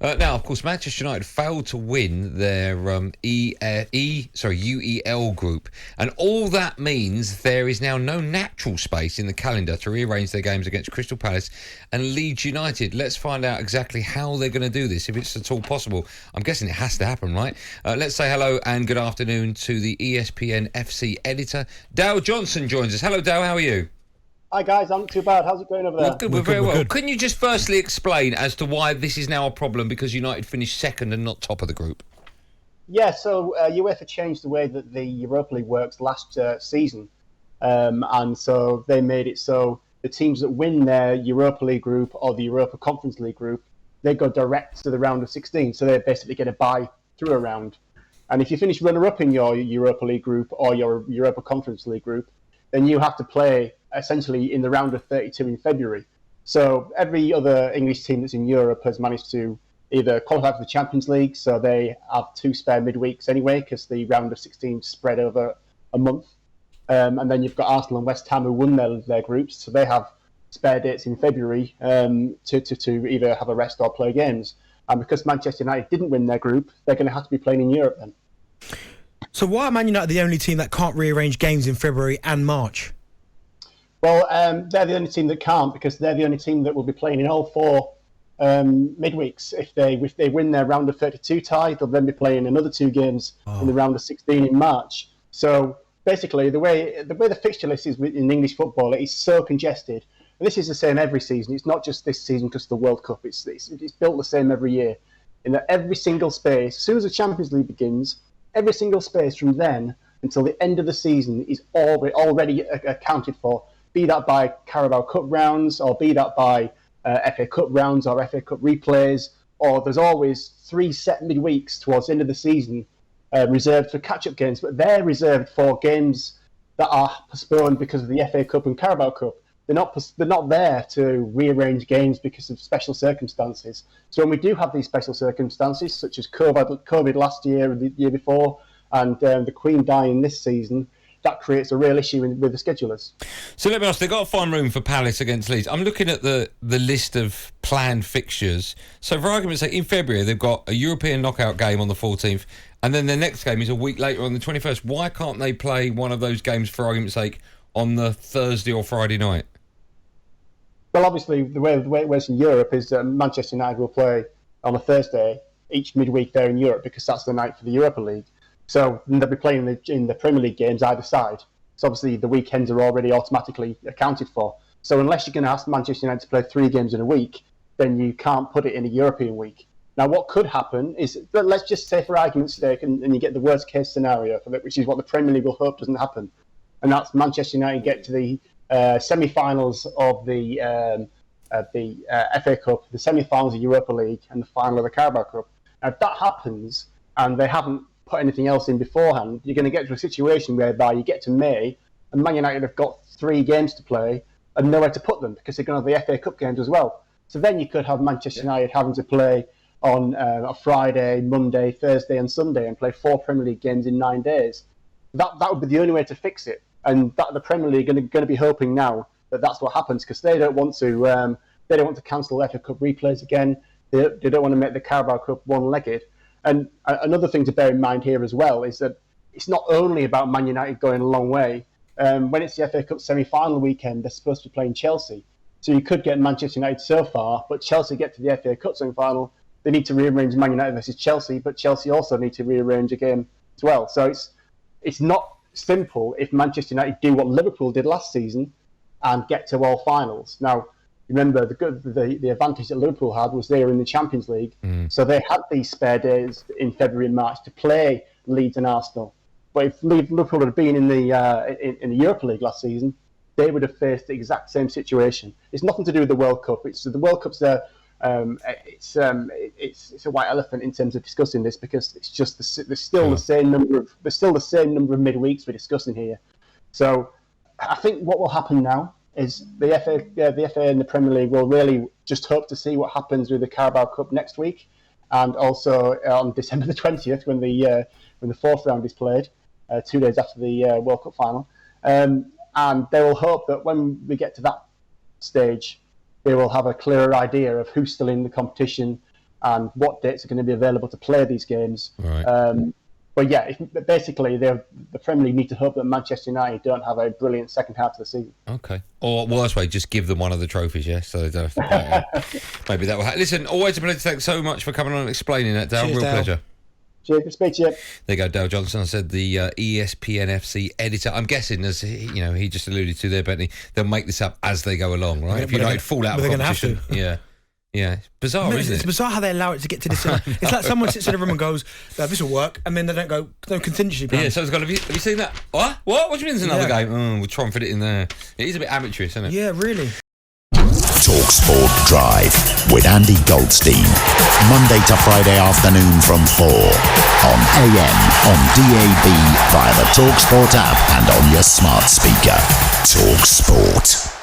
Now, of course, Manchester United failed to win their UEL group, and all that means there is now no natural space in the calendar to rearrange their games against Crystal Palace and Leeds United. Let's find out exactly how they're going to do this, if it's at all possible. I'm guessing it has to happen, right? Let's say hello and good afternoon to the ESPN FC editor. Dale Johnson joins us. Hello, Dale. How are you? Hi guys, I'm not too bad. How's it going over there? Well, good, we're very well. Couldn't you just firstly explain as to why this is now a problem because United finished second and not top of the group? Yeah, so UEFA changed the way that the Europa League works last season. And so they made it so the teams that win their Europa League group or the Europa Conference League group, they go direct to the round of 16. So they basically get a bye through a round. And if you finish runner-up in your Europa League group or your Europa Conference League group, then you have to play essentially in the round of 32 in February. So every other English team that's in Europe has managed to either qualify for the Champions League, so they have 2 spare midweeks anyway, because the round of 16 spread over a month. And then you've got Arsenal and West Ham who won their groups, so they have spare dates in February to either have a rest or play games. And because Manchester United didn't win their group, they're going to have to be playing in Europe then. So why are Man United the only team that can't rearrange games in February and March? Well, they're the only team that can't, because they're the only team that will be playing in all 4 midweeks. If they win their round of 32 tie, they'll then be playing another 2 games in the round of 16 in March. So basically, the way the fixture list is in English football, it is so congested. And this is the same every season. It's not just this season because of the World Cup. It's built the same every year. In that every single space, as soon as the Champions League begins, every single space from then until the end of the season is already accounted for. Be that by Carabao Cup rounds, or be that by FA Cup rounds or FA Cup replays, or there's always 3 set midweeks towards the end of the season reserved for catch-up games, but they're reserved for games that are postponed because of the FA Cup and Carabao Cup. They're not there to rearrange games because of special circumstances. So when we do have these special circumstances, such as COVID last year and the year before, and the Queen dying this season, that creates a real issue with the schedulers. So let me ask, they've got to find room for Palace against Leeds. I'm looking at the list of planned fixtures. So for argument's sake, in February, they've got a European knockout game on the 14th, and then their next game is a week later on the 21st. Why can't they play one of those games, for argument's sake, on the Thursday or Friday night? Well, obviously, the way it works in Europe is Manchester United will play on a Thursday each midweek there in Europe, because that's the night for the Europa League. So they'll be playing in the Premier League games either side. So obviously the weekends are already automatically accounted for. So unless you're going to ask Manchester United to play 3 games in a week, then you can't put it in a European week. Now, what could happen is, let's just say for argument's sake, and you get the worst case scenario, which is what the Premier League will hope doesn't happen, and that's Manchester United get to the semi-finals of the FA Cup, the semi-finals of Europa League, and the final of the Carabao Cup. Now, if that happens, and they haven't put anything else in beforehand, you're going to get to a situation whereby you get to May and Man United have got 3 games to play and nowhere to put them because they're going to have the FA Cup games as well. So then you could have Manchester United having to play on a Friday, Monday, Thursday and Sunday and play 4 Premier League games in 9 days. That would be the only way to fix it. And that the Premier League are going to be hoping now that that's what happens, because they don't want to cancel FA Cup replays again. They don't want to make the Carabao Cup one-legged. And another thing to bear in mind here as well is that it's not only about Man United going a long way. When it's the FA Cup semi-final weekend, they're supposed to be playing Chelsea. So you could get Manchester United so far, but Chelsea get to the FA Cup semi-final, they need to rearrange Man United versus Chelsea, but Chelsea also need to rearrange a game as well. So it's not simple if Manchester United do what Liverpool did last season and get to all finals. Now, remember, the advantage that Liverpool had was they were in the Champions League, so they had these spare days in February and March to play Leeds and Arsenal. But if Liverpool had been in the Europa League last season, they would have faced the exact same situation. It's nothing to do with the World Cup. The World Cup's there. It's a white elephant in terms of discussing this, because it's just there's still the same number of midweeks we're discussing here. So I think what will happen now is the FA and the Premier League will really just hope to see what happens with the Carabao Cup next week, and also on December the 20th when the 4th round is played, 2 days after the World Cup final, and they will hope that when we get to that stage, they will have a clearer idea of who's still in the competition, and what dates are going to be available to play these games. Right. But yeah, basically, the Premier League need to hope that Manchester United don't have a brilliant second half of the season. Okay. Or worst way, just give them one of the trophies, yeah? So they don't have to play it. Maybe that will happen. Listen, always a pleasure. Thanks so much for coming on and explaining that, Dale. Cheers, Real Dale. pleasure. Cheers, good to speak to you. There you go, Dale Johnson. I said the ESPN FC editor. I'm guessing, as he just alluded to there, Bentley, they'll make this up as they go along, right? If United fall out of competition. Yeah. Yeah, bizarre, isn't it? It's bizarre how they allow it to get to this. It's like someone sits in a room and goes, "This will work," and then they don't go, "No contingency plan." Yeah, so it's got. Have you seen that? What? What do you mean? There's another game? Oh, we'll try and fit it in there. It is a bit amateurish, isn't it? Yeah, really. talkSPORT Drive with Andy Goldstein. Monday to Friday afternoon from 4 on AM, on DAB, via the talkSPORT app and on your smart speaker. talkSPORT.